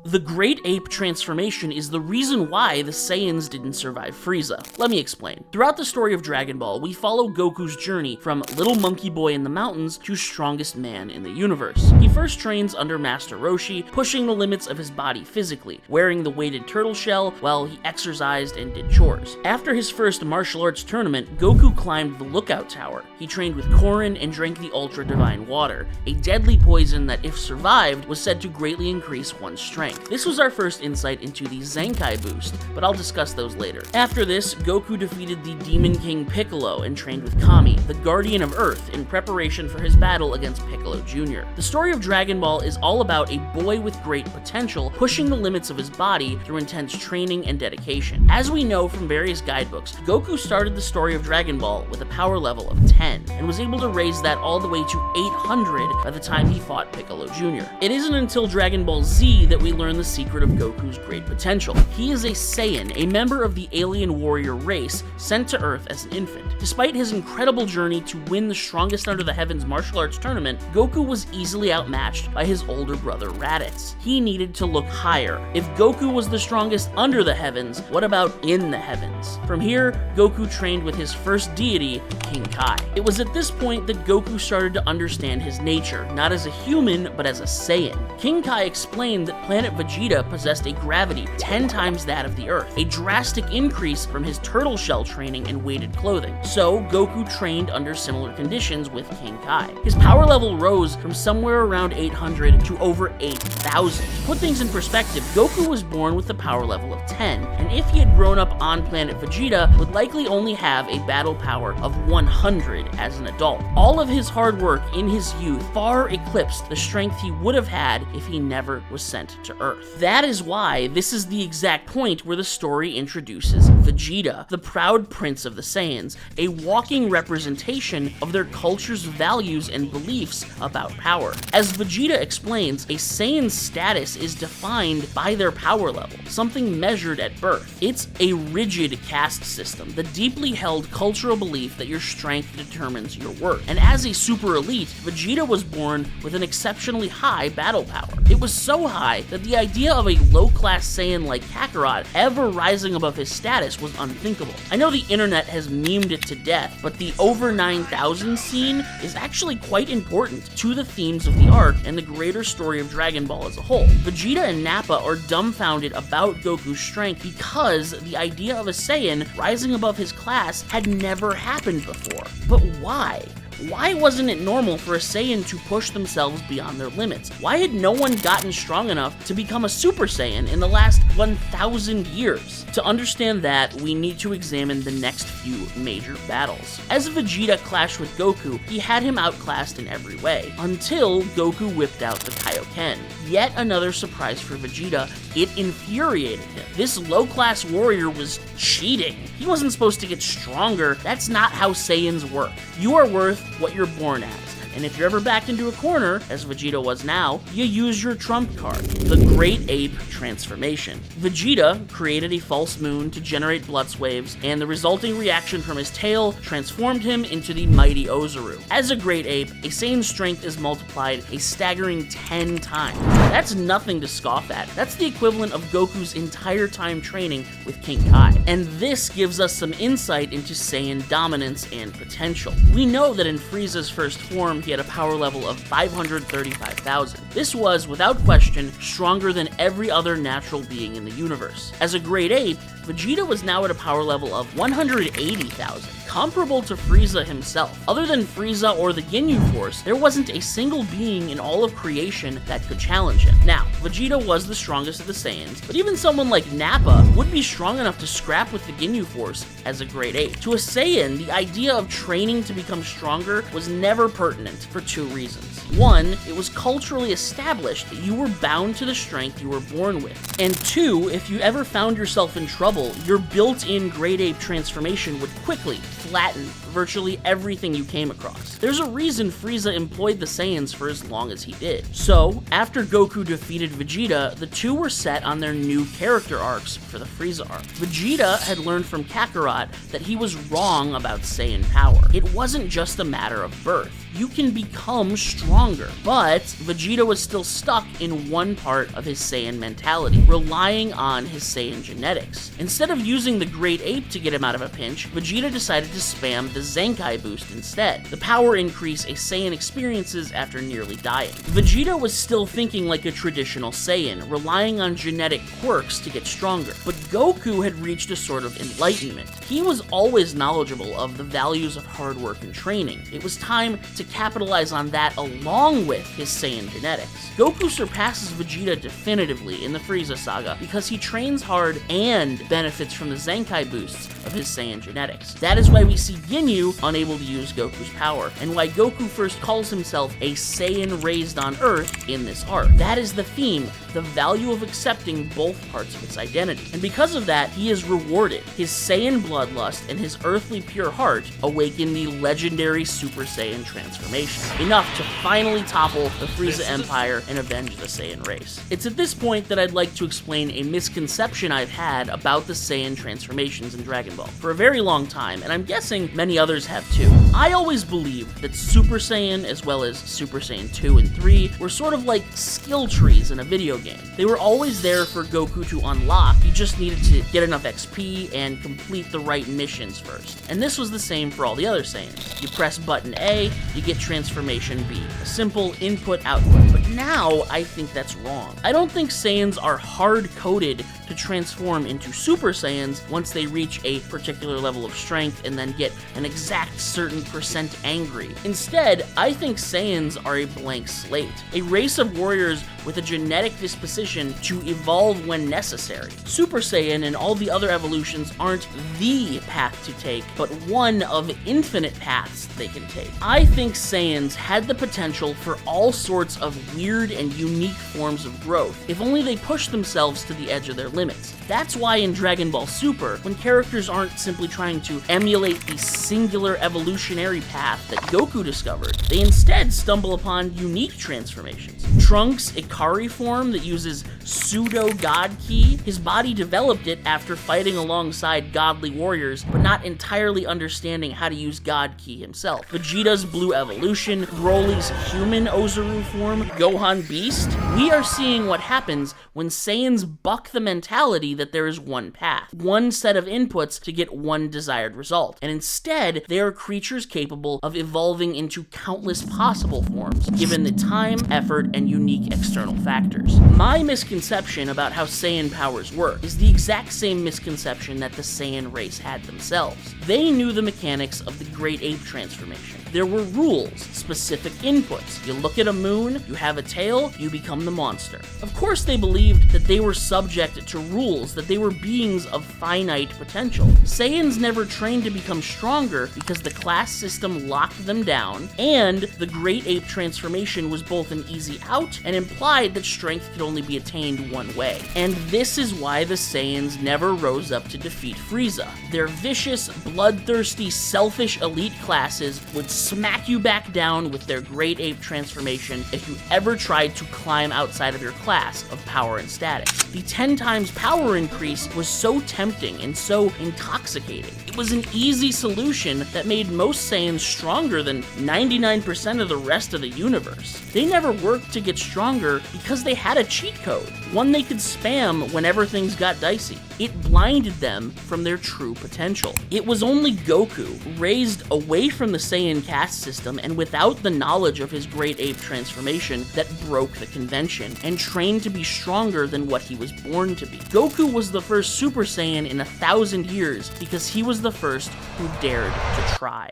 The Great Ape transformation is the reason why the Saiyans didn't survive Frieza. Let me explain. Throughout the story of Dragon Ball, we follow Goku's journey from little monkey boy in the mountains to strongest man in the universe. He first trains under Master Roshi, pushing the limits of his body physically, wearing the weighted turtle shell while he exercised and did chores. After his first martial arts tournament, Goku climbed the lookout tower. He trained with Korin and drank the Ultra Divine Water, a deadly poison that, if survived, was said to greatly increase one's strength. This was our first insight into the Zenkai boost, but I'll discuss those later. After this, Goku defeated the Demon King Piccolo and trained with Kami, the Guardian of Earth, in preparation for his battle against Piccolo Jr. The story of Dragon Ball is all about a boy with great potential pushing the limits of his body through intense training and dedication. As we know from various guidebooks, Goku started the story of Dragon Ball with a power level of 10, and was able to raise that all the way to 800 by the time he fought Piccolo Jr. It isn't until Dragon Ball Z that we learn the secret of Goku's great potential. He is a Saiyan, a member of the alien warrior race sent to Earth as an infant. Despite his incredible journey to win the Strongest Under the Heavens martial arts tournament, Goku was easily outmatched by his older brother Raditz. He needed to look higher. If Goku was the strongest under the heavens, what about in the heavens? From here, Goku trained with his first deity, King Kai. It was at this point that Goku started to understand his nature, not as a human, but as a Saiyan. King Kai explained that planet Vegeta possessed a gravity 10 times that of the Earth, a drastic increase from his turtle shell training and weighted clothing. So, Goku trained under similar conditions with King Kai. His power level rose from somewhere around 800 to over 8,000. To put things in perspective, Goku was born with the power level of 10, and if he had grown up on planet Vegeta, would likely only have a battle power of 100 as an adult. All of his hard work in his youth far eclipsed the strength he would have had if he never was sent to Earth. That is why this is the exact point where the story introduces Vegeta, the proud prince of the Saiyans, a walking representation of their culture's values and beliefs about power. As Vegeta explains, a Saiyan's status is defined by their power level, something measured at birth. It's a rigid caste system, the deeply held cultural belief that your strength determines your worth. And as a super elite, Vegeta was born with an exceptionally high battle power. It was so high that the idea of a low-class Saiyan like Kakarot ever rising above his status was unthinkable. I know the internet has memed it to death, but the over 9,000 scene is actually quite important to the themes of the arc and the greater story of Dragon Ball as a whole. Vegeta and Nappa are dumbfounded about Goku's strength because the idea of a Saiyan rising above his class had never happened before. But why? Why wasn't it normal for a Saiyan to push themselves beyond their limits? Why had no one gotten strong enough to become a Super Saiyan in the last 1,000 years? To understand that, we need to examine the next few major battles. As Vegeta clashed with Goku, he had him outclassed in every way, until Goku whipped out the Kaioken. Yet another surprise for Vegeta, it infuriated him. This low-class warrior was cheating. He wasn't supposed to get stronger. That's not how Saiyans work. You are worth what you're born as. And if you're ever backed into a corner, as Vegeta was now, you use your trump card, the Great Ape transformation. Vegeta created a false moon to generate blood waves, and the resulting reaction from his tail transformed him into the mighty Ozaru. As a Great Ape, a Saiyan's strength is multiplied a staggering 10 times. That's nothing to scoff at. That's the equivalent of Goku's entire time training with King Kai. And this gives us some insight into Saiyan dominance and potential. We know that in Frieza's first form, he had a power level of 535,000. This was, without question, stronger than every other natural being in the universe. As a Great Ape, Vegeta was now at a power level of 180,000, comparable to Frieza himself. Other than Frieza or the Ginyu Force, there wasn't a single being in all of creation that could challenge him. Now, Vegeta was the strongest of the Saiyans, but even someone like Nappa would be strong enough to scrap with the Ginyu Force as a Great Ape. To a Saiyan, the idea of training to become stronger was never pertinent for two reasons. One, it was culturally established that you were bound to the strength you were born with. And two, if you ever found yourself in trouble, your built-in Great Ape transformation would quickly flattened virtually everything you came across. There's a reason Frieza employed the Saiyans for as long as he did. So, after Goku defeated Vegeta, the two were set on their new character arcs for the Frieza arc. Vegeta had learned from Kakarot that he was wrong about Saiyan power. It wasn't just a matter of birth. You can become stronger. But Vegeta was still stuck in one part of his Saiyan mentality, relying on his Saiyan genetics. Instead of using the Great Ape to get him out of a pinch, Vegeta decided to spam the Zenkai boost instead, the power increase a Saiyan experiences after nearly dying. Vegeta was still thinking like a traditional Saiyan, relying on genetic quirks to get stronger, but Goku had reached a sort of enlightenment. He was always knowledgeable of the values of hard work and training. It was time to capitalize on that along with his Saiyan genetics. Goku surpasses Vegeta definitively in the Frieza saga because he trains hard and benefits from the Zenkai boosts of his Saiyan genetics. That is why we see Ginyu unable to use Goku's power, and why Goku first calls himself a Saiyan raised on Earth in this arc. That is the theme, the value of accepting both parts of its identity. And because of that, he is rewarded. His Saiyan bloodlust and his earthly pure heart awaken the legendary Super Saiyan transformation, enough to finally topple the Frieza Empire and avenge the Saiyan race. It's at this point that I'd like to explain a misconception I've had about the Saiyan transformations in Dragon Ball for a very long time, and I'm guessing many others have too. I always believed that Super Saiyan, as well as Super Saiyan 2 and 3, were sort of like skill trees in a video game. They were always there for Goku to unlock, he just needed to get enough XP and complete the right missions first. And this was the same for all the other Saiyans. You press button A, you get transformation B, a simple input-output. But now, I think that's wrong. I don't think Saiyans are hard-coded to transform into Super Saiyans once they reach a particular level of strength and then get an exact certain percent angry. Instead, I think Saiyans are a blank slate, a race of warriors with a genetic disposition to evolve when necessary. Super Saiyan and all the other evolutions aren't the path to take, but one of infinite paths they can take. I think Saiyans had the potential for all sorts of weird and unique forms of growth, if only they pushed themselves to the edge of their limits. That's why in Dragon Ball Super, when characters aren't simply trying to emulate the singular evolutionary path that Goku discovered, they instead stumble upon unique transformations. Trunks' Ikari form that uses pseudo-god ki, his body developed it after fighting alongside godly warriors, but not entirely understanding how to use god ki himself. Vegeta's blue evolution, Broly's human Ozaru form, Gohan Beast. We are seeing what happens when Saiyans buck the mentality that there is one path, one set of inputs to get one desired result, and instead they are creatures capable of evolving into countless possible forms, given the time, effort, and unique external factors. My misconception about how Saiyan powers work is the exact same misconception that the Saiyan race had themselves. They knew the mechanics of the Great Ape transformation. There were rules, specific inputs. You look at a moon, you have a tail, you become the monster. Of course they believed that they were subject to rules, that they were beings of finite potential. Saiyans never trained to become stronger because the class system locked them down, and the Great Ape transformation was both an easy out and implied that strength could only be attained one way. And this is why the Saiyans never rose up to defeat Frieza. Their vicious, bloodthirsty, selfish elite classes would smack you back down with their Great Ape transformation if you ever tried to climb outside of your class of power and status. The 10 times power increase was so tempting and so intoxicating. It was an easy solution that made most Saiyans stronger than 99% of the rest of the universe. They never worked to get stronger because they had a cheat code, one they could spam whenever things got dicey. It blinded them from their true potential. It was only Goku, raised away from the Saiyan caste system and without the knowledge of his Great Ape transformation, that broke the convention and trained to be stronger than what he was born to be. Goku was the first Super Saiyan in 1,000 years because he was the first who dared to try.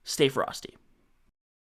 Stay frosty.